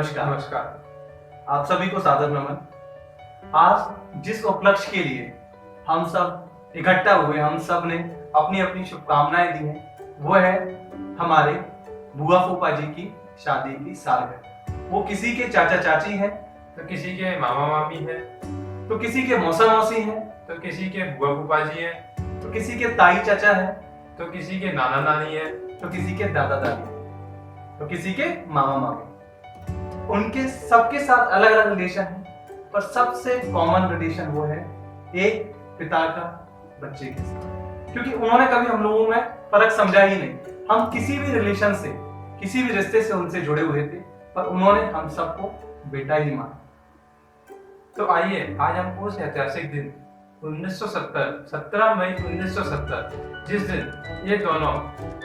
नमस्कार। नमस्कार। आप सभी को सादर नमन। आज जिस उपलक्ष्य के लिए हम सब इकट्ठा हुए, हम सब ने अपनी अपनी शुभकामनाएं दी हैं, वो है हमारे बुआ फूफा जी की शादी की सालगिरह। वो किसी के चाचा चाची हैं, तो किसी के मामा मामी है, तो किसी के मौसा मौसी हैं, तो किसी के बुआ फूफा जी है, तो किसी के ताई चाचा हैं, तो किसी के नाना नानी है, तो किसी के दादा दादी हैं, तो किसी के मामा मामी। उनके सबके साथ अलग अलग रिलेशन है, पर सबसे कॉमन रिलेशन वो है एक पिता का बच्चे के साथ। क्योंकि उन्होंने कभी हम लोगों में फर्क समझा ही नहीं। हम किसी भी रिलेशन से, किसी भी रिश्ते से उनसे जुड़े हुए थे, पर उन्होंने हम सबको बेटा ही माना। तो आइए आज हम उस ऐतिहासिक दिन 1970 17 मई 1970, जिस दिन ये दोनों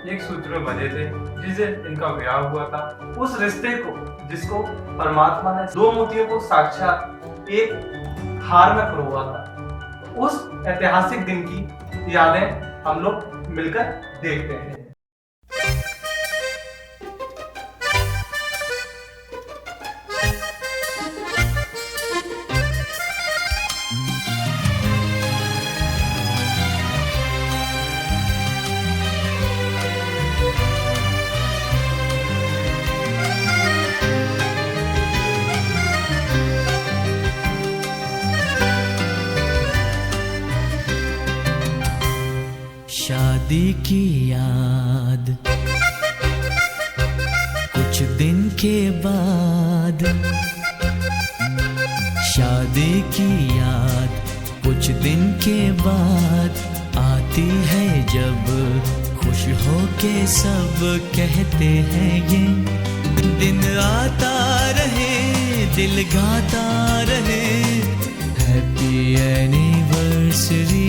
एक सूत्र में बंधे थे, जिस दिन इनका विवाह हुआ था, उस रिश्ते को जिसको परमात्मा ने दो मोतियों को साक्षात एक हार में पिरोआ था, उस ऐतिहासिक दिन की यादें हम लोग मिलकर देखते हैं। शादी की याद कुछ दिन के बाद, शादी की याद कुछ दिन के बाद आती है जब खुश होके सब कहते हैं ये दिन आता रहे, दिल गाता रहे, हैप्पी एनिवर्सरी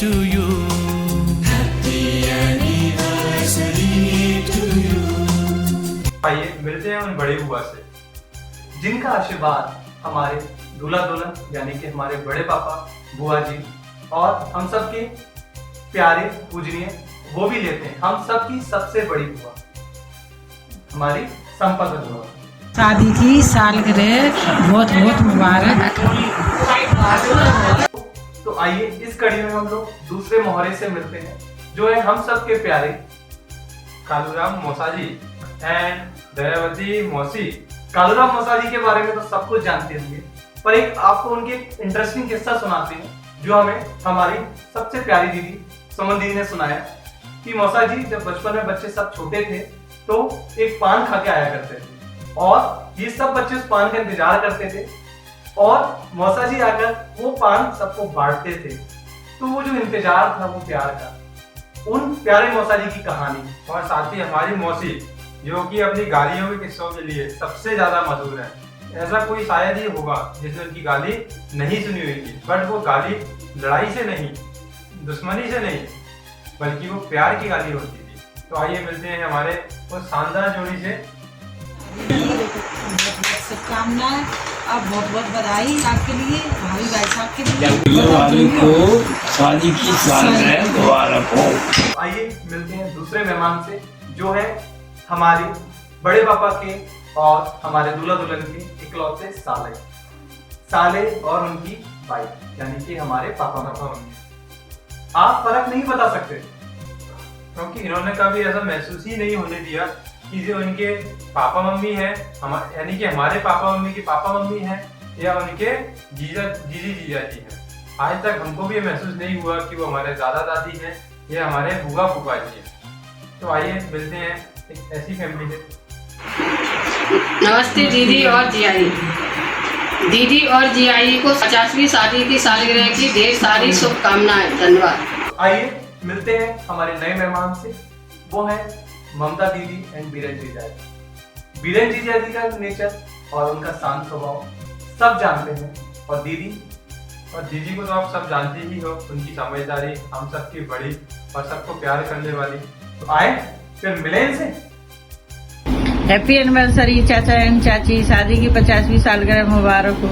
टू यू, आइए मिलते हैं उन बड़ी बुआ से, जिनका आशीर्वाद हमारे दूल्हा दुल्हन यानी कि हमारे बड़े पापा बुआ जी और हम सब के प्यारे पूजनीय वो भी लेते हैं। हम सब की सबसे बड़ी बुआ हमारी संपत बुआ। शादी की सालगिरह बहुत बहुत मुबारक। तो आइए इस कड़ी में हम लोग दूसरे मोहरे से मिलते हैं, जो है हम सब के प्यारे कालूराम मौसा जी एंड दयावती मौसी। कालूराम मौसा जी के बारे में तो सब कुछ जानते होंगे, पर एक आपको उनके इंटरेस्टिंग किस्सा सुनाते हैं, जो हमें हमारी सबसे प्यारी दीदी सुमन दीदी ने सुनाया कि मौसा जी जब बचपन में बच्चे सब छोटे थे तो एक पान खा के आया करते थे, और ये सब बच्चे उस पान का इंतजार करते थे, और मौसा जी आकर वो पान सबको बांटते थे। तो वो जो इंतजार था वो प्यार का, उन प्यारे मौसा जी की कहानी, और साथ ही हमारी मौसी जो कि अपनी गालियों के किस्सों के लिए सबसे ज्यादा मशहूर है। ऐसा कोई शायद ही होगा जिसने उनकी गाली नहीं सुनी हुई थी, बट वो गाली लड़ाई से नहीं, दुश्मनी से नहीं, बल्कि वो प्यार की गाली होती थी। तो आइए मिलते हैं हमारे उस शानदार जोड़ी से। शुभकामनाएं और बहुत बहुत बधाई आपके लिए, हमारी भाई साहब के लिए। को शादी की सालगिरह मुबारक हो। आइए मिलते हैं दूसरे मेहमान से, जो है हमारे बड़े पापा के और हमारे दूल्हा दुल्हन के इकलौते साले और उनकी वाइफ यानी कि हमारे पापा मम्मी। आप फर्क नहीं बता सकते, क्योंकि इन्होंने कभी ऐसा महसूस ही नहीं होने दिया कि जो उनके पापा मम्मी है, यानी कि हमारे पापा मम्मी के पापा मम्मी है, या उनके जीजा जी है। आज तक हमको भी महसूस नहीं हुआ कि वो हमारे दादा दादी हैं या हमारे बुआ फूफा जी हैं। तो आइए मिलते हैं एक ऐसी फैमिली से। नमस्ते दीदी और जियाई। दीदी और जियाई को 50वीं शादी की सालगिरह की ढेर सारी शुभकामनाएं। धन्यवाद। आइए मिलते हैं हमारे नए मेहमान से, वो है ममता दीदी एंड बीरन जीजा जी। बीरन जीजा जी का नेचर और उनका शांत स्वभाव सब जानते हैं, और दीदी को तो आप सब जानते ही हो, उनकी समझदारी, हम सबकी बड़ी और सबको प्यार करने वाली। तो आए फिर मिले इनसे। हैप्पी एनिवर्सरी चाचा एंड चाची, शादी की 50वीं सालगिरह मुबारक हो।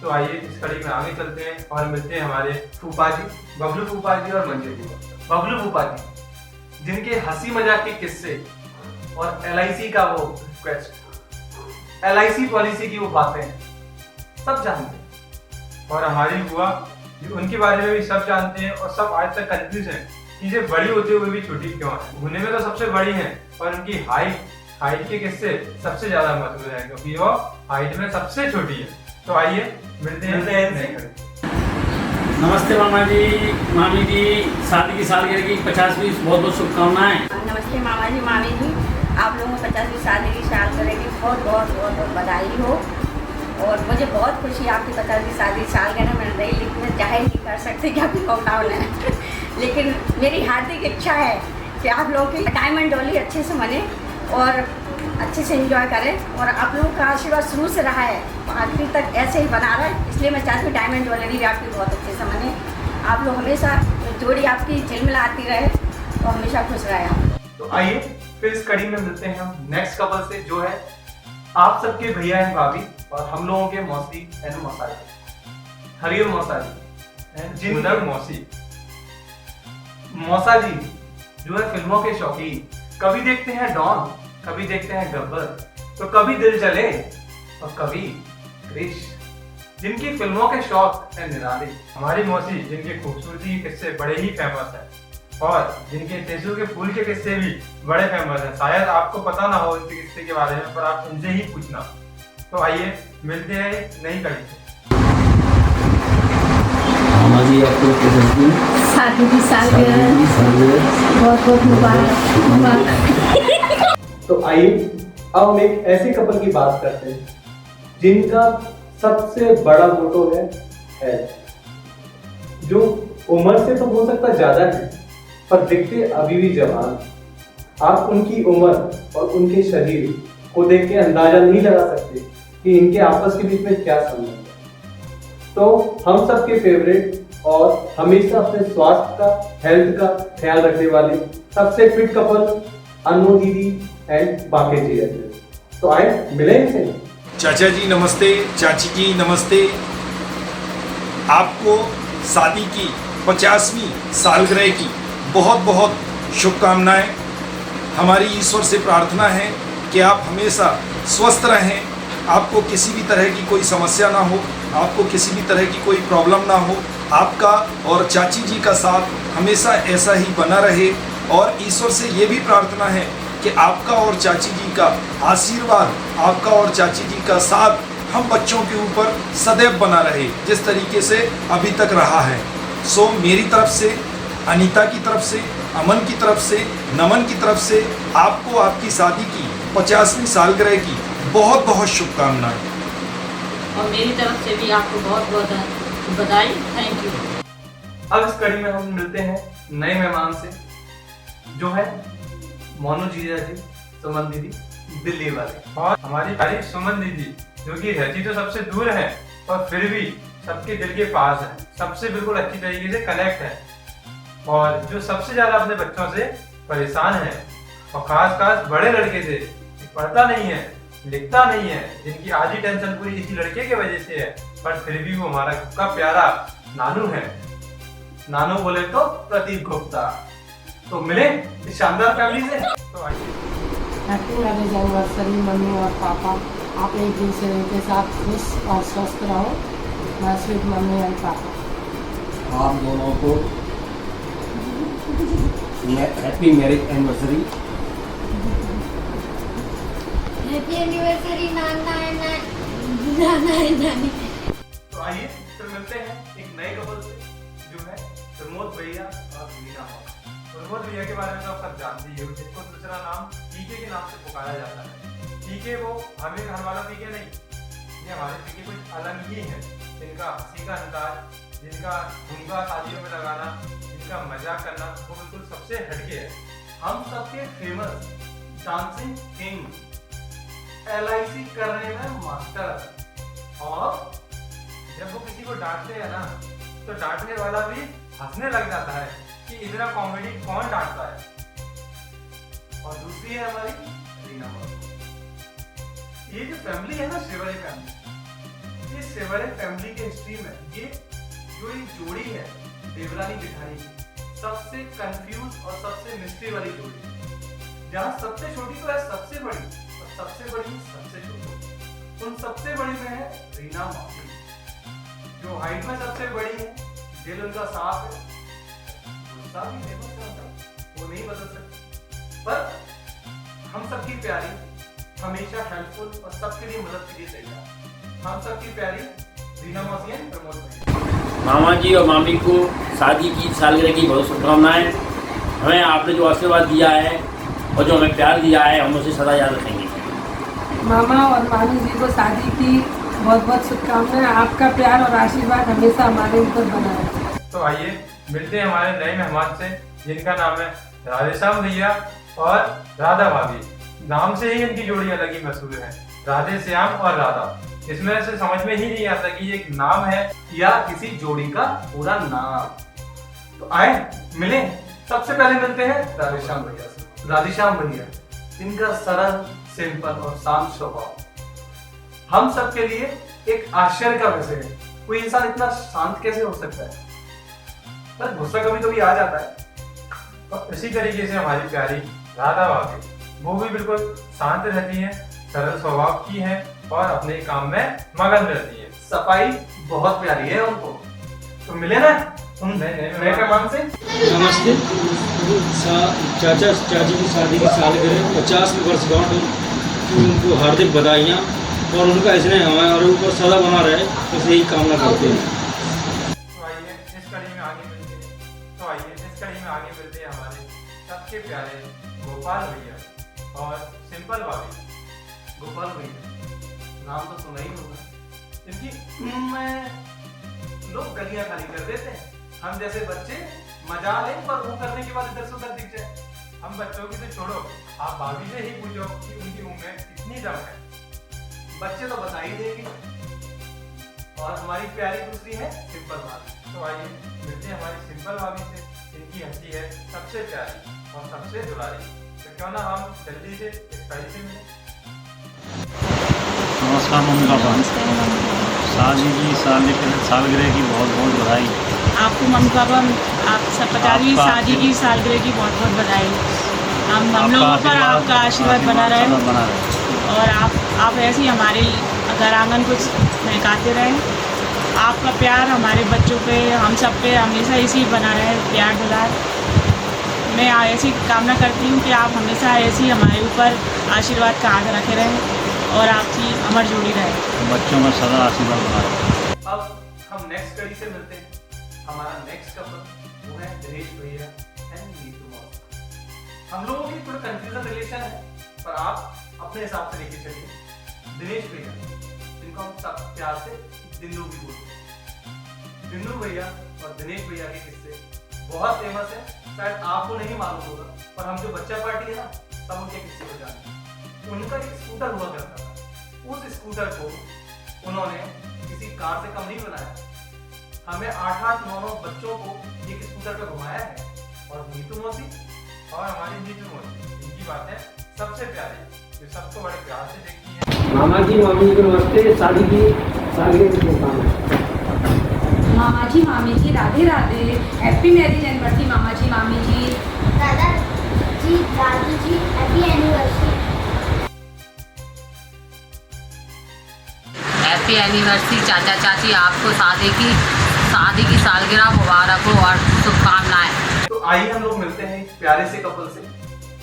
तो आइए इस कड़ी में आगे चलते हैं और मिलते हैं हमारे फूफा जी, बबलू फूफा जी और मंजू जी। बबलू फूफा जी जिनके हंसी मजाक के किस्से और LIC का वो रिक्वेस्ट LIC पॉलिसी की वो बातें सब जानते हैं। और हमारी बुआ उनके बारे में भी सब जानते हैं और सब आज तक कंफ्यूज हैं कि ये बड़ी होते हुए भी छोटी क्यों है। होने में तो सबसे बड़ी हैं और उनकी हाइट के किस्से सबसे ज्यादा मशहूर है क्योंकि वो हाइट में सबसे छोटी है। तो आइए मिलते हैं। नमस्ते मामा जी, मामी जी, शादी की सालगिरह की 50वीं बहुत बहुत शुभकामनाएं। नमस्ते मामा जी, मामी जी, आप लोगों को 50वीं शादी की सालगिरह की बहुत बहुत बधाई हो। और मुझे बहुत खुशी है आपकी 50वीं शादी सालगिरह मिल रही, लेकिन मैं जाहिर नहीं कर सकती कि आपकी लॉकडाउन है लेकिन मेरी हार्दिक इच्छा है कि आप लोगों की डायमंड डोली अच्छे से मने और अच्छे से एंजॉय करें। और आप लोगों का आशीर्वाद शुरू से रहा है, आखिर तक ऐसे ही बना रहा है, इसलिए मैं चाहती हूँ डायमंड ज्वेलरी भी आपकी बहुत अच्छे से मने। आप लोग हमेशा जोड़ी आपकी झिलमिलाती रहे और हमेशा खुश रहे आप। तो आइए फिर इस कड़ी में मिलते हैं हम नेक्स्ट कपल से, जो है आप सबके भैया एंड भाभी और हम लोगों के मौसी एंड मौसाजी, हरियर मौसाजी, जिंदा मौसी मौसा जी जो है फिल्मों के शौकीन, कभी देखते हैं डॉन, कभी देखते हैं गब्बर, तो कभी दिल जले और कभी क्रिश, जिनकी फिल्मों के शौक है निराले। हमारी मौसी जिनके खूबसूरती के किस्से बड़े ही फेमस हैं और जिनके टेसू के फूल के किस्से भी बड़े फेमस हैं। शायद आपको पता ना हो इनके किस्से के बारे में, पर आप इनसे ही पूछना। तो आइए मिलते हैं नई कड़ी से। मामा जी आपको शादी की सालगिरह बहुत बहुत मुबारक। तो आइए अब हम एक ऐसे कपल की बात करते हैं जिनका सबसे बड़ा मोटो है जो उम्र से तो हो सकता ज्यादा है पर दिखते अभी भी जवान। आप उनकी उम्र और उनके शरीर को देख के अंदाजा नहीं लगा सकते कि इनके आपस के बीच में क्या संबंध है। तो हम सबके फेवरेट और हमेशा अपने स्वास्थ्य का, हेल्थ का ख्याल रखने वाले सबसे फिट कपल अनु दीदी एंड बाके जी रहते। तो आए मिले इनसे। चाचा जी नमस्ते, चाची जी नमस्ते। आपको शादी की 50वीं सालगिरह की बहुत बहुत शुभकामनाएं। हमारी ईश्वर से प्रार्थना है कि आप हमेशा स्वस्थ रहें, आपको किसी भी तरह की कोई समस्या ना हो, आपको किसी भी तरह की कोई प्रॉब्लम ना हो। आपका और चाची जी का साथ हमेशा ऐसा ही बना रहे और ईश्वर से ये भी प्रार्थना है कि आपका और चाची जी का आशीर्वाद, आपका और चाची जी का साथ हम बच्चों के ऊपर सदैव बना रहे जिस तरीके से अभी तक रहा है। सो मेरी तरफ से, अनीता की तरफ से, अमन की तरफ से, नमन की तरफ से आपको आपकी शादी की 50वीं सालगिरह की बहुत बहुत शुभकामनाएं। और मेरी तरफ से भी आपको बहुत बहुत बधाई। Thank you. अब इस कड़ी में हम मिलते हैं नए मेहमान से, जो है मोनू जीजा जी, सुमन दीदी, दिल्ली वाले, और हमारी तारीफ सुमन दीदी जो कि रहती तो सबसे दूर है और फिर भी सबके दिल के पास है, सबसे बिल्कुल अच्छी तरीके से कनेक्ट है और जो सबसे ज्यादा अपने बच्चों से परेशान है और खास बड़े लड़के से, पढ़ता नहीं है, लिखता नहीं है, जिनकी आधी टेंशन पूरी इसी लड़के के वजह से है, पर फिर भी वो हमारा का प्यारा नानू है। नानू बोले तो प्रतीक गुप्ता। तो मिले इस शानदार फैमिली से। तो आइए। हैप्पी मैरिज एनिवर्सरी मम्मी और पापा। आप एक दूसरे के साथ खुश और स्वस्थ रहो। मैं स्वीट मम्मी एंड पापा। आप दोनों को happy marriage anniversary. Happy anniversary Nana and नानी। तो आइए फिर मिलते हैं एक नए कपल से, जो है प्रमोद भैया और मीना मौसी। प्रमोद भैया के बारे में तो आप सब जानते ही हो, जिनको दूसरा नाम पीके के नाम से पुकारा जाता है। पीके वो हमें घर वाला पीके नहीं, ये हमारे पीके कुछ अलग ही है। जिनका हंसी का अंदाज, जिनका घूंगा शादियों में लगाना, जिनका मजाक करना, वो बिल्कुल सबसे हटके है। हम सबके फेमस डांसिंग किंग, LIC करने में मास्टर, और जब वो किसी को डांटते हैं ना तो डांटने वाला भी हंसने लग जाता है कि इतना कॉमेडी कौन डांटता है। और दूसरी है हमारी रीना मौसी। ये जो फैमिली है ना शिवरे फैमिली, ये शिवरे फैमिली के हिस्ट्री में ये जो एक जोड़ी है देवरानी जेठानी की, सबसे कंफ्यूज और सबसे मिस्ट्री वाली जोड़ी, जहाँ सबसे छोटी तो है सबसे बड़ी और सबसे बड़ी सबसे छोटी। उन सबसे बड़ी में है रीना मौसी, जो हाइट में सबसे बड़ी है, दिल उनका साफ है, गुस्सा भी फेमस है उनका, वो नहीं बदल सकते। पर हम सबकी प्यारी, हमेशा हेल्पफुल और सबके लिए मदद के लिए तैयार, हम सबकी प्यारी रीना मौसी हैं, प्रमोद भाई। मामा जी और मामी को शादी की सालगिरह की बहुत शुभकामनाएं। हमें आपने जो आशीर्वाद दिया है और जो हमें प्यार दिया है, हम उसे सदा याद रखेंगे। मामा और मामी जी को शादी की बहुत बहुत शुभकामनाएं। आपका प्यार और आशीर्वाद हमेशा हमारे ऊपर बना रहे। तो आइए मिलते हैं हमारे नए मेहमान से, जिनका नाम है राधेश्याम भैया और राधा भाभी। नाम से ही इनकी जोड़ी अलग ही मशहूर है, राधेश्याम और राधा। इसमें से समझ में ही नहीं आता कि ये एक नाम है या किसी जोड़ी का पूरा नाम। तो आए मिले। सबसे पहले मिलते हैं राधेश्याम भैया से। राधेश्याम भैया, जिनका सरल, सिंपल और शांत स्वभाव हम सबके लिए एक आश्चर्य का विषय है। कोई इंसान इतना शांत कैसे हो सकता है, पर गुस्सा कभी कभी आ जाता है। और इसी तरीके से हमारी प्यारी राधा भाभी, वो भी बिल्कुल शांत रहती हैं, सरल स्वभाव की हैं और अपने काम में मगन रहती है। सफाई बहुत प्यारी है उनको। तो मिले ना उन नए मेहमान से। नमस्ते। चाचा चाची की शादी की सालगिरह 50 वर्षगांठ, उनको हार्दिक बधाइयाँ और उनका स्नेह हमारे ऊपर सदा बना रहे, बस यही कामना करते हैं। तो आइए इस कड़ी में आगे मिलते हैं हमारे सबके प्यारे गोपाल भैया और सिंपल भाभी। गोपाल भैया, नाम तो सुना ही होगा, क्योंकि में लोग गलियां खाली कर देते हैं। हम जैसे बच्चे मजा लें, पर वो करने के बाद इधर से उधर दिख जाए। हम बच्चों की तो छोड़ो, आप भाभी से ही पूछो कि उनकी उम्र कितनी दम है। बच्चे तो बता ही देंगे। और हमारी प्यारी दूसरी है सिंपल भाभी। तो आइए मिलते हैं हमारी सिंपल भाभी से। इनकी हंसी है सबसे प्यारी और सबसे दुलारी। तो क्यों ना हम जल्दी से इस पहली से मिलें। नमस्कार मम्मी पापा, शादी की सालगिरह की बहुत बहुत बधाई। आपको मम्मी पापा आप 50वीं शादी की सालगिरह की बहुत बहुत बधाई। हम लोगों पर आपका आशीर्वाद बना रहे और आप ऐसे ही हमारे घर आंगन कुछ महकाते रहें। आपका प्यार हमारे बच्चों पे, हम सब पे हमेशा इसी बना रहे, प्यार दुलार। मैं ऐसी कामना करती हूँ कि आप हमेशा ऐसी हमारे ऊपर आशीर्वाद का हाथ रखे रहें और आपकी अमर जोड़ी रहे। बच्चों में सदा आशीर्वाद बना रहे। अब हम नेक्स्ट कड़ी से मिलते हैं। हमारा नेक्स्ट कपल वो है दिनेश भैया एंड नीतू मौसी। हम लोगों की थोड़ा कंफ्यूजन रिलेशन है, पर आप अपने हिसाब से लेके चलिए। दिनेश भैया, जिनको हम सब प्यार से दिन्नू भी बोलते हैं। दिन्नू भैया और दिनेश भैया के किस्से बहुत फेमस है, शायद आपको नहीं मालूम होगा, पर हम जो बच्चा पार्टी है ना, सब उनके किस्से को जानते हैं। उनका एक स्कूटर हुआ करता था, उस स्कूटर को उन्होंने किसी कार से कम नहीं बनाया। हमें 8-8, 9-9 बच्चों को एक स्कूटर पे घुमाया है। और नीतू मौसी और हमारी नीतू मौसी, इनकी बात है सबसे प्यारी, जो सबको बड़े प्यार से देखती है। मामा जी मामी जी को नमस्ते। शादी की सालगिरह की शुभकामनाएं। मामा जी मामी जी Radhe Radhe. Happy marriage anniversary मामा जी मामी जी। दादा जी दादी जी हैप्पी एनिवर्सरी। हैप्पी एनिवर्सरी चाचा चाची, आपको शादी की सालगिरह मुबारक हो और शुभकामनाएं। तो आइए हम लोग मिलते हैं एक प्यारे से कपल से,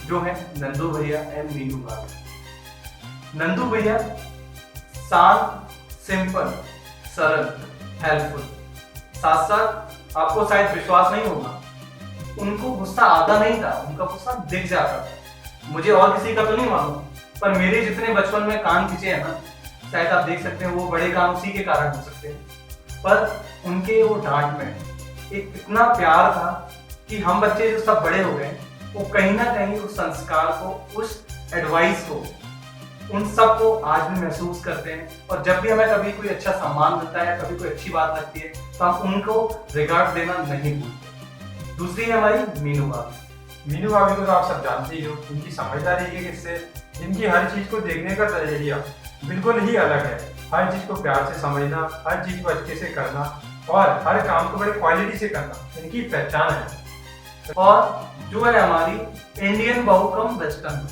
जो है नंदू भैया एंड मीनू भाभी। नंदू भैया शांत, सिंपल, सरल, हेल्पफुल। साथ साथ आपको शायद विश्वास नहीं होगा, उनको गुस्सा आता नहीं था, उनका गुस्सा दिख जाता था। मुझे और किसी का तो नहीं मालूम, पर मेरे जितने बचपन में कान खींचे हैं ना, शायद आप देख सकते हैं वो बड़े कान उसी के कारण हो सकते हैं। पर उनके वो डांट में एक इतना प्यार था कि हम बच्चे जो सब बड़े हो गए, वो कहीं ना कहीं उस संस्कार को, उस एडवाइस को, उन सब को आज भी महसूस करते हैं। और जब भी हमें कभी कोई अच्छा सम्मान मिलता है, कभी कोई अच्छी बात लगती है, तो हम उनको रिगार्ड देना नहीं भूलते। दूसरी है हमारी मीनू भाभी। मीनू भाभी को तो आप सब जानते ही हो, इनकी समझदारी के किस्से, इनकी हर चीज को देखने का नजरिया बिल्कुल ही अलग है। हर चीज को प्यार से समझना, हर चीज को अच्छे से करना और हर काम को बड़े क्वालिटी से करना, इनकी पहचान है। और जो है हमारी इंडियन बहू कम वेस्टर्न।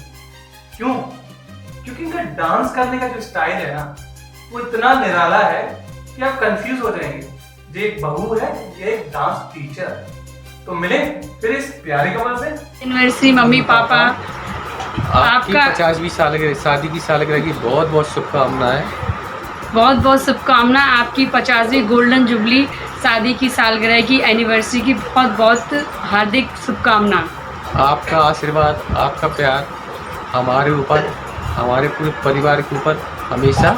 क्यों? क्योंकि इनका डांस करने का जो स्टाइल है ना, वो इतना निराला है कि आप कंफ्यूज हो जाएंगे, ये एक बहू है या एक डांस टीचर। तो मिले फिर इस प्यारे कपल से। एनिवर्सरी मम्मी पापा, आपकी 50वीं सालगिरह शादी की सालगिरह की बहुत बहुत शुभकामनाएं। बहुत बहुत शुभकामनाएं। आपकी 50वीं गोल्डन जुबली शादी की सालगिरह की एनिवर्सरी की बहुत बहुत हार्दिक शुभकामनाएं। आपका आशीर्वाद, आपका प्यार हमारे ऊपर, हमारे पूरे परिवार के ऊपर हमेशा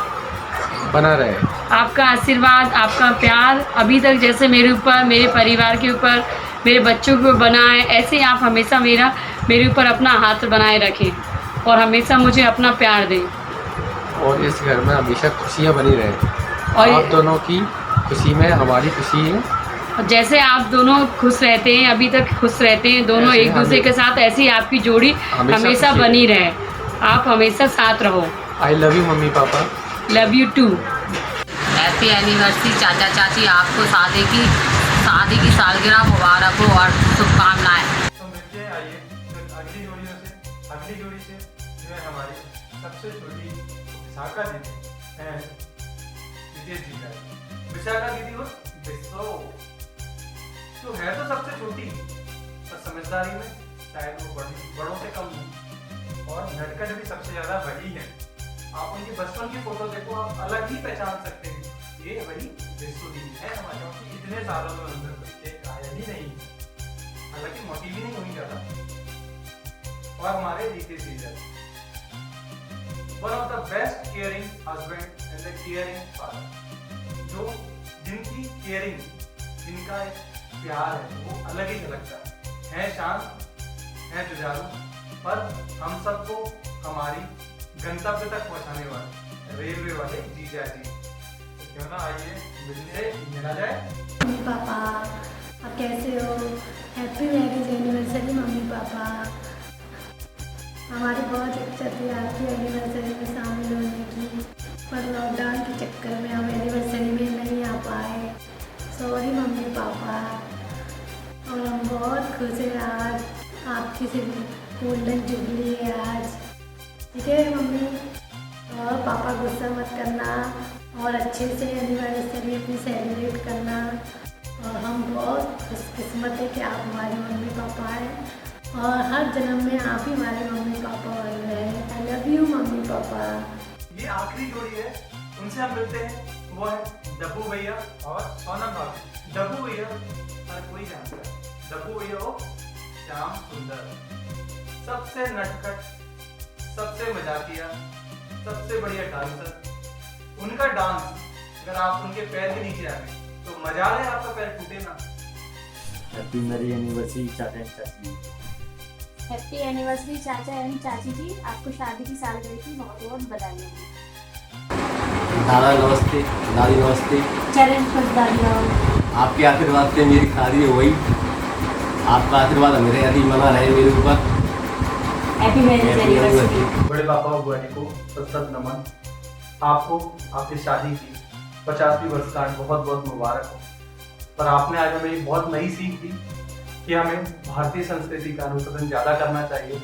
बना रहे। आपका आशीर्वाद, आपका प्यार अभी तक जैसे मेरे ऊपर, मेरे परिवार के ऊपर, मेरे बच्चों के ऊपर बना है, ऐसे आप हमेशा मेरे ऊपर अपना हाथ बनाए रखें और हमेशा मुझे अपना प्यार दें। और इस घर में हमेशा खुशियाँ बनी रहें। और आप दोनों की खुशी में हमारी खुशी है। और जैसे आप दोनों खुश रहते हैं, अभी तक खुश रहते हैं दोनों एक दूसरे के साथ, ऐसे ही आपकी जोड़ी हमेशा बनी रहे। आप हमेशा साथ रहो। I love you mummy papa. Love you too. Happy anniversary चाचा चाची, आपको शादी की सालगिरह मुबारक हो और शुभकामनाएं। तो मिलते हैं, आइए अगली जोड़ी से जो है हमारी सबसे छोटी विशाखा दीदी एंड विदेश जी का। विशाखा दीदी और बिस्रो तो है तो सबसे छोटी, पर समझदारी में शायद वो बड़ों से कम नहीं, और नटखट भी सबसे ज्यादा बड़ी है। आप उनके बचपन की फोटो देखो, आप अलग ही पहचान सकते हैं, ये वही बिस्रो दीदी है हमारे। क्योंकि इतने सालों में उनका कोई केक आया ही नहीं, हालांकि मोटी भी नहीं हुई ज्यादा। और हमारे रीति season, one of the best caring husband and the caring father, जो जिनकी केयरिंग, जिनका एक प्यार है वो अलग ही झलकता है शांत, है जुझारू, पर हम सबको हमारी गंतव्य तक पहुंचाने वाले रेलवे वाले जीजा जी। तो क्यों ना आइए मिला जाए। मम्मी पापा आप कैसे हो? Happy marriage anniversary mummy papa. हमारी बहुत इच्छा थी आपकी एनिवर्सरी में शामिल होने की, पर लॉकडाउन के चक्कर में हम एनिवर्सरी में नहीं आ पाए। Sorry mummy papa. और हम बहुत खुश हैं आज, आपकी सिर्फ गोल्डन जुबली है आज। ठीक है मम्मी, और पापा गुस्सा मत करना और अच्छे से एनिवर्सरी अपनी सेलिब्रेट करना। और हम बहुत खुशकिस्मत है कि आप हमारे मम्मी पापा हैं और हर जन्म में आप ही हमारे मम्मी पापा बन रहे हैं। आई लव यू मम्मी पापा। ये आखिरी जोड़ी है, उनसे हम मिलते हैं, वो है डब्बू भैया और सोनम भाभी। डब्बू भैया हर कोई जानता है, डब्बू भैया हो श्याम सुंदर, सबसे नटखट, सबसे मजाकिया, सबसे बढ़िया डांसर। उनका डांस अगर आप उनके पैर के नीचे आ गए तो मजा ले, आपका पैर टूटे ना। हैप्पी मैरिज एनिवर्सरी चाचा एंड चाची। हैप्पी एनिवर्सरी चाचा एंड चाची जी, आपको शादी की सालगिरह की बहुत बहुत बधाई। दादा नमस्ते, दादी नमस्ते। चरण पर दादी, आपके आशीर्वाद से मेरी शादी हो गई। आपका आशीर्वाद मेरे यदि बना रहे मेरे ऊपर। Happy marriage anniversary. बड़े पापा और बुआ जी को सत नमन। आपको आपकी शादी की 50वीं वर्षगांठ बहुत बहुत मुबारक हो। पर आपने आज हमें एक बहुत नई सीख दी कि हमें भारतीय संस्कृति का अनुसरण ज़्यादा करना चाहिए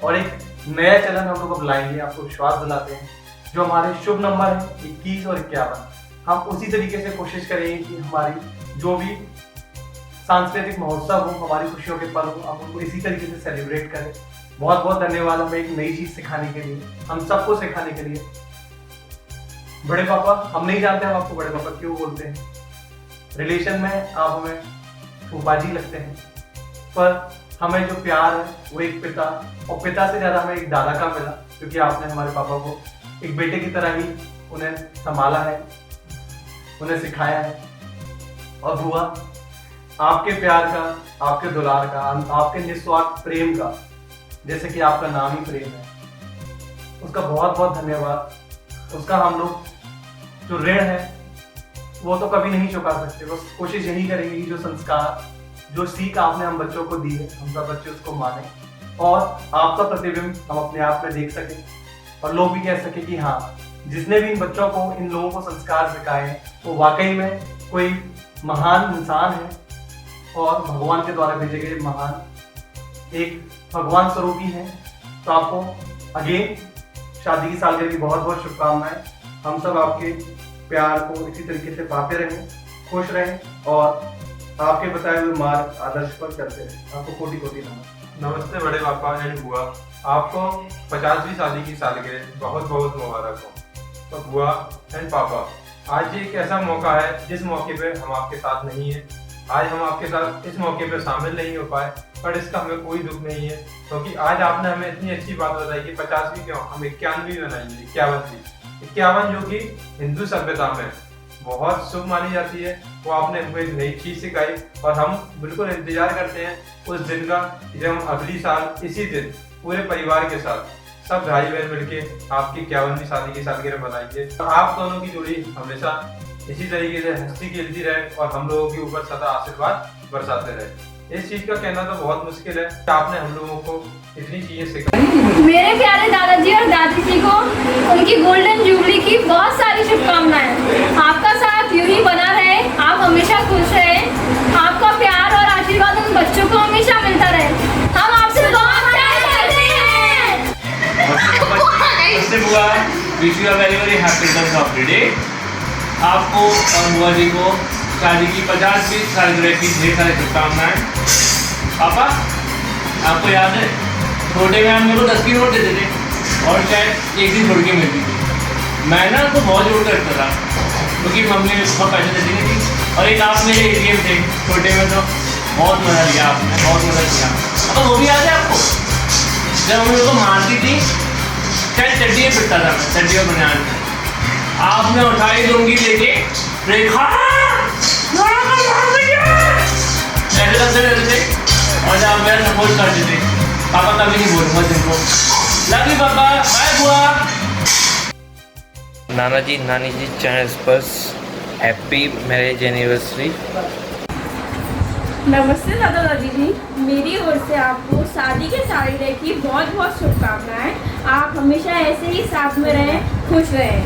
और एक नया चलन हम लोग अब लाएंगे। आपको विश्वास दिलाते हैं, जो हमारे शुभ नंबर है 21 और 51, हम उसी तरीके से कोशिश करेंगे कि हमारी जो भी सांस्कृतिक महोत्सव हो, हमारी खुशियों के पल हो, आप उनको इसी तरीके से सेलिब्रेट करें। बहुत बहुत धन्यवाद हमें एक नई चीज़ सिखाने के लिए, हम सबको सिखाने के लिए। बड़े पापा, हम नहीं जानते हम आपको बड़े पापा क्यों बोलते हैं, रिलेशन में आप हमें फूफा जी लगते हैं, पर हमें जो प्यार है वो एक पिता, और पिता से ज़्यादा हमें एक दादा का मिला, क्योंकि आपने हमारे पापा को एक बेटे की तरह ही उन्हें संभाला है, उन्हें सिखाया है। और बुआ, आपके प्यार का, आपके दुलार का, आपके निस्वार्थ प्रेम का, जैसे कि आपका नाम ही प्रेम है, उसका बहुत बहुत धन्यवाद। उसका हम लोग जो ऋण है वो तो कभी नहीं चुका सकते। बस कोशिश यही करेंगे कि जो संस्कार, जो सीख आपने हम बच्चों को दी है, हम सब बच्चे उसको माने और आपका प्रतिबिंब हम अपने आप में देख सकें और लोग भी कह सके कि हाँ, जिसने भी इन बच्चों को, इन लोगों को संस्कार सिखाए वो वाकई में कोई महान इंसान है और भगवान के द्वारा भेजे गए महान एक भगवान स्वरूप ही है। तो आपको अगेन शादी की सालगिरह की बहुत बहुत शुभकामनाएं। हम सब आपके प्यार को इसी तरीके से पाते रहें, खुश रहें और आपके बताए हुए मार्ग आदर्श पर चलते रहें। आपको कोटि कोटि नमस्ते। नमस्ते बड़े पापा एंड बुआ, आपको 50वीं शादी की सालगिरह बहुत बहुत मुबारक हो। तो बुआ एंड पापा, आज एक ऐसा मौका है जिस मौके पे हम आपके साथ नहीं है। आज हम आपके साथ इस मौके पे शामिल नहीं हो पाए, पर इसका हमें कोई दुख नहीं है, क्योंकि आज आपने हमें इतनी अच्छी बात बताई कि 50वीं क्यों, हम 51वीं बनाएंगे, 51 जो कि हिंदू सभ्यता में बहुत शुभ मानी जाती है। वो आपने हमको एक नई चीज सिखाई और हम बिल्कुल इंतजार करते हैं उस दिन का जब हम अगली साल इसी दिन पूरे परिवार के साथ सब भाई बहन मिलके आपकी 51वीं शादी की सालगिरह मनाएंगे। आप दोनों की जोड़ी हमेशा इसी तरीके से हंसती खेलती रहे और हम लोगों के ऊपर सदा आशीर्वाद बरसाते रहे। इस चीज का कहना तो बहुत मुश्किल है, आपने हम लोगों को इतनी चीजें सिखाई। मेरे प्यारे दादाजी और दादी जी को उनकी गोल्डन जुबली की बहुत सारी शुभकामनाएं। आपका साथ यूं ही बना रहे, आप हमेशा खुश रहे, आपका प्यार और आशीर्वाद उन बच्चों को हमेशा मिलता रहे। हम आपसे बहुत प्यार करते हैं। नमस्ते बुआ, wish you a very very happy returns of the day. आपको और बुआ जी को शादी की 50वीं सालगिरह की ढेर सारी शुभकामनाएं। पापा, आपको याद है छोटे में आप मेरे को 10 की नोट देते थे और शायद एक दिन छोड़ के मिलती थी। मैं ना उसको बहुत जोड़ करता था क्योंकि मम्मी ने बहुत पैसे देती नहीं थी। और एक आप मेरे ATM थे छोटे में, तो बहुत मजा लिया आपने, बहुत मजा किया। अब वो भी याद है आपको जब मम्मी को मारती थी, शायद चड्डी पिटता था मैं, चड्डी और बनियान में, आपने उठाई लूंगी लेके रेखा ऐसे करते रहते थे और जब आप मेरा सपोर्ट करते थे। पापा कभी नहीं बोलूँगा तुमको। लव यू पापा, बाय बुआ। नाना जी नानी जी चैनल्स पर हैप्पी मैरिज एनिवर्सरी। नमस्ते दादा दादी जी, मेरी ओर से आपको शादी के सालगिरह की बहुत बहुत शुभकामनाएं। आप हमेशा ऐसे ही साथ में रहें, खुश रहें।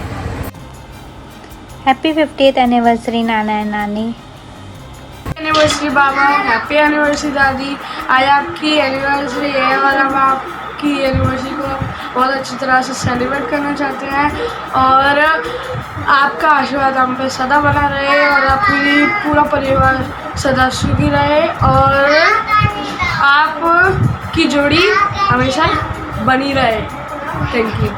Happy 50th anniversary Nana and नानी। एनिवर्सरी बाबा, हैप्पी एनिवर्सरी दादी। आज आपकी एनिवर्सरी है और हम आपकी एनिवर्सरी को बहुत अच्छी तरह से सेलिब्रेट करना चाहते हैं और आपका आशीर्वाद हम पे सदा बना रहे और अपनी पूरा परिवार सदा सुखी रहे और आपकी जोड़ी हमेशा बनी रहे। Thank you.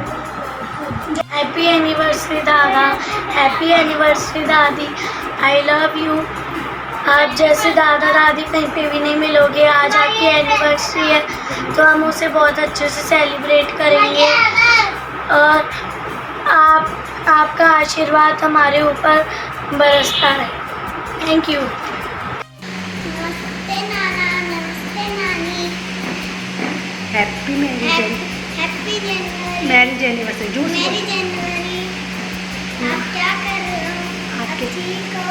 हैप्पी एनिवर्सरी दादा, हैप्पी एनिवर्सरी दादी, आई लव यू। आप जैसे दादा दादी कहीं पे भी नहीं मिलोगे। आज आपकी एनिवर्सरी है तो हम उसे बहुत अच्छे से सेलिब्रेट करेंगे और आपका आशीर्वाद हमारे ऊपर बरसता है। Thank you. नमस्ते नाना, नमस्ते नानी। हैप्पी हैप्पी जनवरी। Marriage anniversary. Marriage anniversary. आप क्या कर रहे हो? आप ठीक हो?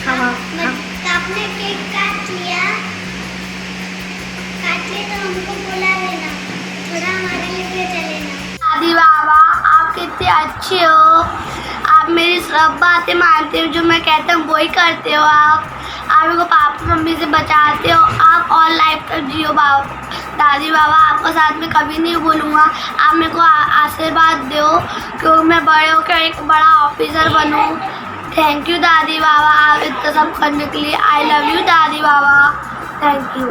आपने केक काट लिया तो हमको बुला लेना, थोड़ा हमारे लिए चले ना। दादी बाबा, आप कितने अच्छे हो। आप मेरी सब बातें मानते हो, जो मैं कहता हूँ वही करते हो। आप मेरे को पापा मम्मी से बचाते हो। आप और लाइफ तक जियो बाबा। दादी बाबा, आपको साथ में कभी नहीं भूलूंगा। आप मेरे को आशीर्वाद दो कि मैं बड़े होकर एक बड़ा ऑफिसर बनूं। थैंक यू दादी बाबा, आप इतना सब करने के लिए। आई लव यू दादी बाबा, थैंक यू।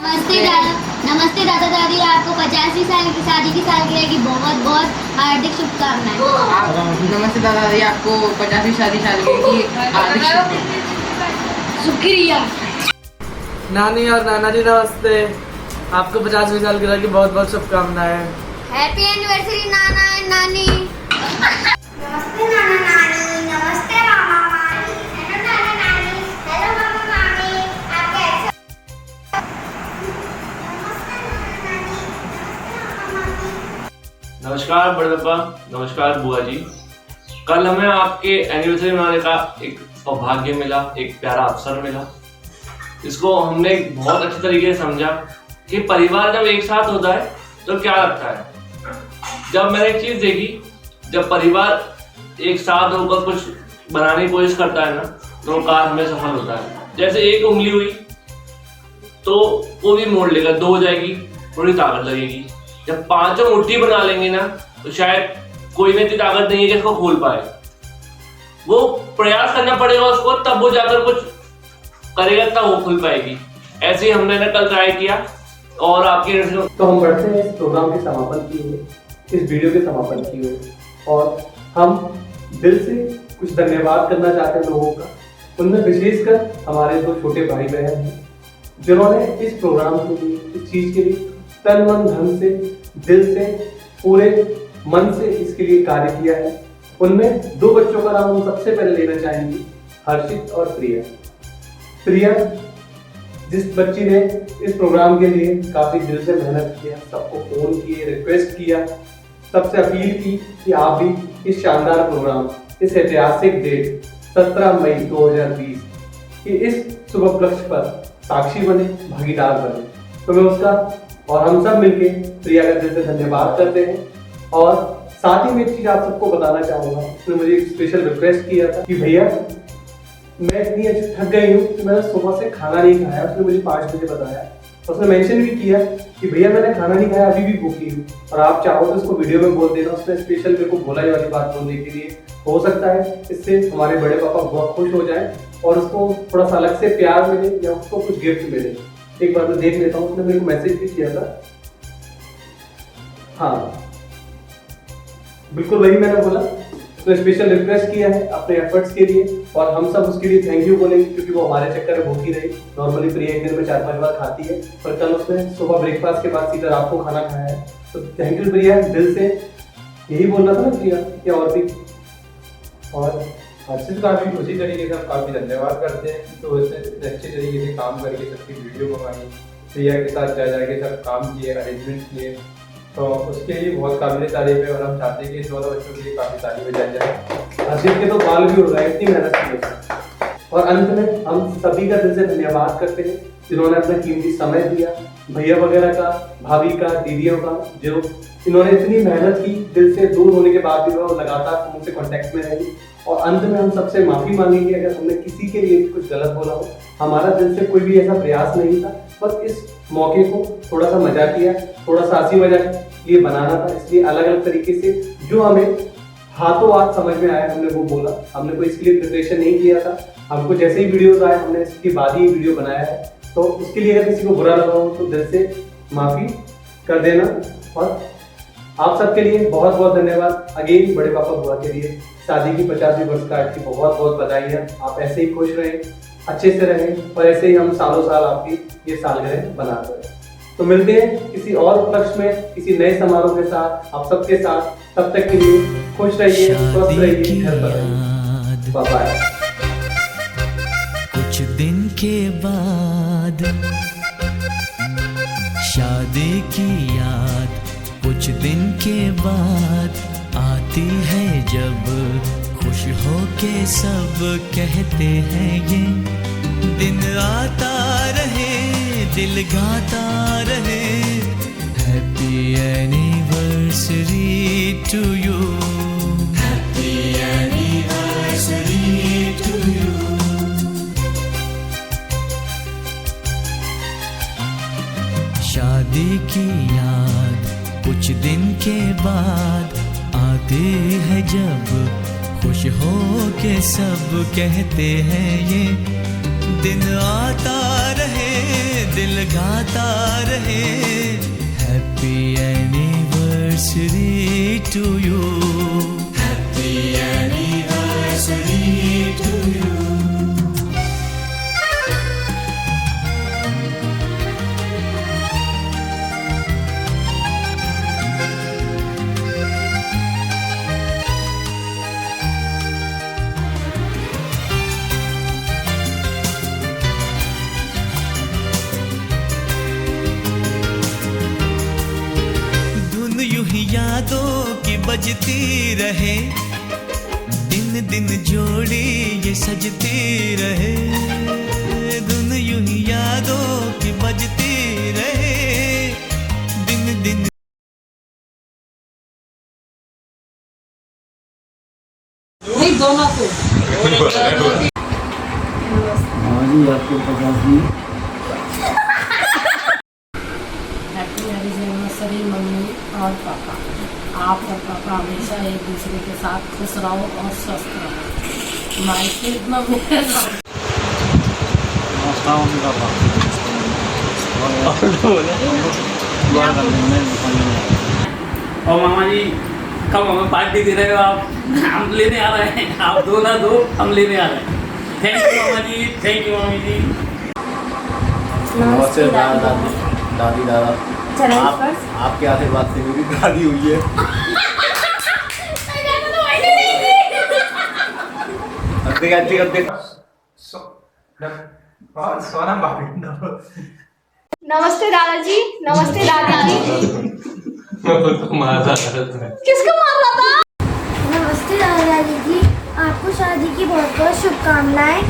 नमस्ते दादा दादी, आपको 50वीं साल की शादी की सालगिरह की बहुत बहुत हार्दिक शुभकामनाएं। नमस्ते दादा दादी, आपको 50वीं शादी सालगिरह की हार्दिक शुक्रिया। नानी और नाना जी नमस्ते, आपको 50वीं सालगिरह की बहुत बहुत शुभकामनाएं। हैप्पी एनिवर्सरी नाना एंड नानी। नमस्ते नाना नानी, नमस्ते मामा मामी। हेलो नाना नानी, हेलो मामा मामी। आप कैसे? नमस्कार बड़े पापा, नमस्कार बुआ जी। कल हमें आपके एनिवर्सरी मनाने का एक सौभाग्य मिला, एक प्यारा अवसर मिला। इसको हमने बहुत अच्छे तरीके से समझा कि परिवार जब एक साथ होता है तो क्या लगता है। जब मैंने एक चीज देखी, जब परिवार एक साथ होकर कुछ बनाने की कोशिश करता है ना, तो वो कार्य हमें सफल होता है। जैसे एक उंगली हुई तो वो भी मोड़ लेगा, दो हो जाएगी, थोड़ी ताकत लगेगी। जब पांचों मुट्ठी बना लेंगे ना, तो शायद कोई में इतनी ताकत नहीं है कि इसको खोल पाए। वो प्रयास करना पड़ेगा उसको, तब वो जाकर कुछ करेगा, तब वो खुल पाएगी। ऐसे ही हमने कल ट्राई किया और आपके तो हम बढ़ते हैं इस प्रोग्राम के समापन की ओर, इस वीडियो के समापन की ओर, और हम दिल से कुछ धन्यवाद करना चाहते हैं लोगों का। उनमें विशेषकर हमारे दो छोटे भाई बहन हैं जिन्होंने इस प्रोग्राम के लिए, इस चीज के लिए तन मन धन से, दिल से, पूरे मन से इसके लिए कार्य किया है। उनमें दो बच्चों का नाम हम सबसे पहले लेना चाहेंगे, हर्षित और प्रिया। प्रिया जिस बच्ची ने इस प्रोग्राम के लिए काफी दिल से मेहनत किया, सबको फोन किए, रिक्वेस्ट किया, सबसे अपील की कि आप भी इस शानदार प्रोग्राम, इस ऐतिहासिक डेट 17 मई 2020 की इस शुभ उपलक्ष्य पर साक्षी बने, भागीदार बने। तो मैं उसका और हम सब मिलके प्रिया का दिल से धन्यवाद करते हैं। और साथ ही में एक चीज आप सबको बताना चाहूंगा, उसने मुझे एक स्पेशल रिक्वेस्ट किया था कि भैया मैं इतनी थक गई हूँ कि मैंने सुबह से खाना नहीं खाया। उसने मुझे 5 बजे बताया, उसने मेंशन भी किया कि भैया मैंने खाना नहीं खाया, अभी भी भूखी हूँ, और आप चाहो तो इसको वीडियो में बोल देना। उसने स्पेशल मेरे को बोला ये वाली बात बोलने के लिए। हो सकता है इससे हमारे बड़े पापा बहुत खुश हो जाए और उसको थोड़ा सा अलग से प्यार मिले या उसको कुछ गिफ्ट मिले। एक बार मैं देख लेता हूँ, उसने मेरे को मैसेज भी किया था। हाँ बिल्कुल वही मैंने बोला, उसने स्पेशल रिक्वेस्ट किया है अपने एफर्ट्स के लिए, और हम सब उसके लिए थैंक यू बोलेंगे क्योंकि वो हमारे चक्कर में भूखी रही। नॉर्मली प्रिया एक दिन में 4-5 बार खाती है, पर कल उसने सुबह ब्रेकफास्ट के बाद सीधा रात को खाना खाया है। तो थैंक यू प्रिया, दिल से यही बोल रहा था ना प्रिया, या और भी। और हर्षित का भी उसी तरीके से हम काफ़ी धन्यवाद करते हैं। तो उसने अच्छे तरीके से काम करके सबकी वीडियो मंगाई, प्रिया के साथ जा जाके सब काम किए, अरेंजमेंट किए, तो उसके लिए बहुत काबिल तारीफ है। और हम चाहते हैं कि 14 बच्चों के लिए काफ़ी तारीफ बजाई जाए। हर्षित के तो बाल भी उड़ रहे हैं, इतनी मेहनत की उसने। और अंत में हम सभी का दिल से धन्यवाद करते हैं जिन्होंने अपना कीमती समय दिया, भैया वगैरह का, भाभी का, दीदियों का, जो इन्होंने इतनी मेहनत की, दिल से दूर होने के बाद भी वो लगातार उनसे कांटेक्ट में रही। और अंत में हम सबसे माफी मांगेंगे अगर हमने किसी के लिए कुछ गलत बोला हो। हमारा दिल से कोई भी ऐसा प्रयास नहीं था, बस इस मौके को थोड़ा सा मजाक किया, थोड़ा सा हंसी मजाक ये बनाना था, इसलिए अलग अलग तरीके से जो हमें हाथों हाथ समझ में आया हमने वो बोला। हमने कोई इसके लिए प्रिपरेशन नहीं किया था, हमको जैसे ही वीडियोस आए हमने इसके बाद ही वीडियो बनाया है। तो उसके लिए अगर किसी को बुरा लगा हो तो दिल से माफी कर देना। और आप सबके लिए बहुत बहुत धन्यवाद। अगेन बड़े पापा बुआ के लिए शादी की 50वीं वर्षगांठ की बहुत बहुत बधाई है। आप ऐसे ही खुश रहें, अच्छे से रहें, और ऐसे ही हम सालों साल आपकी ये सालगिरह बनाते रहें। तो मिलते हैं किसी और उपलक्ष्य में, किसी नए समारोह के साथ, आप सबके साथ। तब तक के लिए खुश रहिए, स्वस्थ रहिए, घर पर रहिए। Bye bye. कुछ दिन के बाद शादी की याद, कुछ दिन के बाद आती है जब खुश हो के सब कहते हैं ये दिन आता रहे, दिल गाता रहे, happy anniversary to you, happy anniversary to you. शादी की याद कुछ दिन के बाद आते हैं जब खुश हो के सब कहते हैं ये दिन आता रहे, दिल गाता रहे, happy anniversary to you, happy anniversary to you. यादों की बजती रहे, दिन दिन जोड़ी ये सजती रहे, धुन यूं ही यादों की बजती रहे, दिन दिन। नहीं दोनों को आपको 50वीं हैप्पी एनिवर्सरी मम्मी और पापा। आप और पापा हमेशा एक दूसरे के साथ खुश रहो और स्वस्थ रहो। मायके मम्मी और मामा जी कब हमें पार्टी दे रहे हो आप? हम लेने आ रहे हैं, आप दो ना दो, हम लेने आ रहे हैं। थैंक यू मामा जी, थैंक यू मामी जी। नमस्ते दादा दादी दादा, आपके आशीर्वाद से मेरी शादी हुई है। नमस्ते दादाजी, नमस्ते दादी जी। किसको मार रहा था? नमस्ते दादाजी जी, आपको शादी की बहुत बहुत शुभकामनाएं।